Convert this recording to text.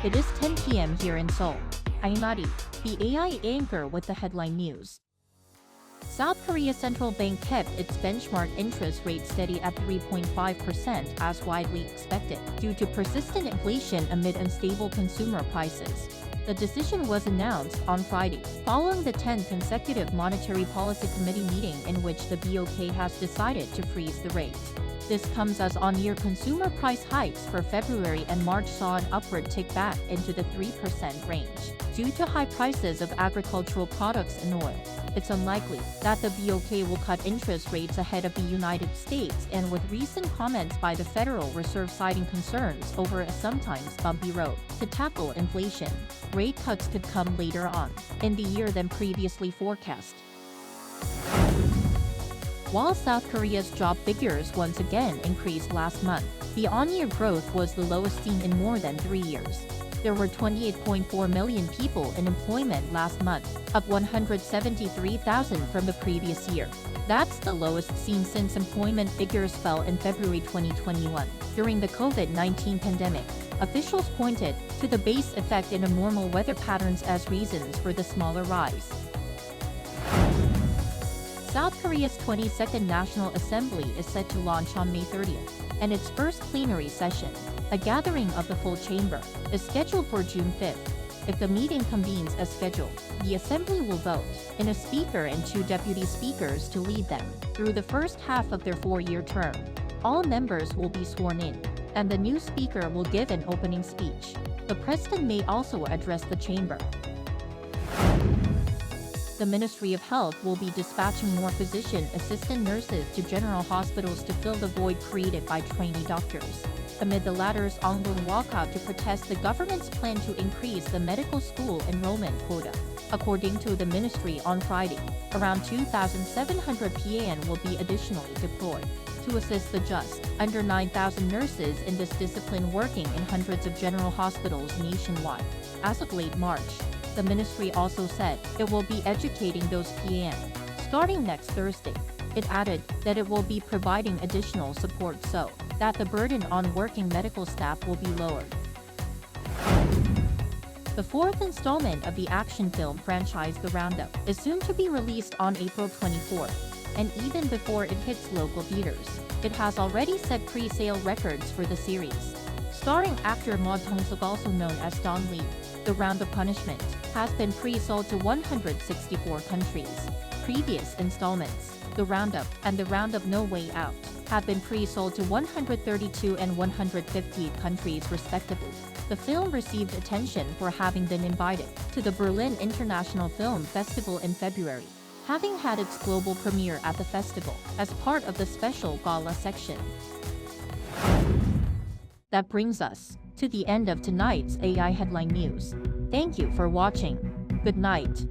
It is 10 p.m. here in Seoul. I'm Nadi, the AI anchor with the headline news. South Korea's central bank kept its benchmark interest rate steady at 3.5% as widely expected, due to persistent inflation amid unstable consumer prices. The decision was announced on Friday, following the 10th consecutive Monetary Policy Committee meeting in which the BOK has decided to freeze the rate. This comes as on-year consumer price hikes for February and March saw an upward tick back into the 3% range, due to high prices of agricultural products and oil. It's unlikely that the BOK will cut interest rates ahead of the United States, and with recent comments by the Federal Reserve citing concerns over a sometimes bumpy road to tackle inflation, rate cuts could come later on in the year than previously forecast. While South Korea's job figures once again increased last month, the on-year growth was the lowest seen in more than 3 years. There were 28.4 million people in employment last month, up 173,000 from the previous year. That's the lowest seen since employment figures fell in February 2021, during the COVID-19 pandemic. Officials pointed to the base effect in abnormal weather patterns as reasons for the smaller rise. South Korea's 22nd National Assembly is set to launch on May 30th, and its first plenary session, a gathering of the full chamber, is scheduled for June 5th. If the meeting convenes as scheduled, the Assembly will vote in a speaker and 2 deputy speakers to lead them through the first half of their 4-year term. All members will be sworn in, and the new speaker will give an opening speech. The president may also address the chamber. The Ministry of Health will be dispatching more physician assistant nurses to general hospitals to fill the void created by trainee doctors, amid the latter's ongoing walkout to protest the government's plan to increase the medical school enrollment quota. According to the ministry on Friday, around 2,700 PAN will be additionally deployed to assist the just under 9,000 nurses in this discipline working in hundreds of general hospitals nationwide. As of late March, the ministry also said it will be educating those PAN starting next Thursday. It added that it will be providing additional support so that the burden on working medical staff will be lowered. The 4th installment of the action film franchise The Roundup is soon to be released on April 24th, and even before it hits local theaters, it has already set pre-sale records for the series. Starring actor Mo Dong-seok, also known as Don Lee, The Roundup Punishment has been pre-sold to 164 countries. Previous installments, The Roundup and The Roundup No Way Out, have been pre-sold to 132 and 150 countries respectively. The film received attention for having been invited to the Berlin International Film Festival in February, having had its global premiere at the festival as part of the special gala section. That brings us to the end of tonight's AI headline news. Thank you for watching. Good night.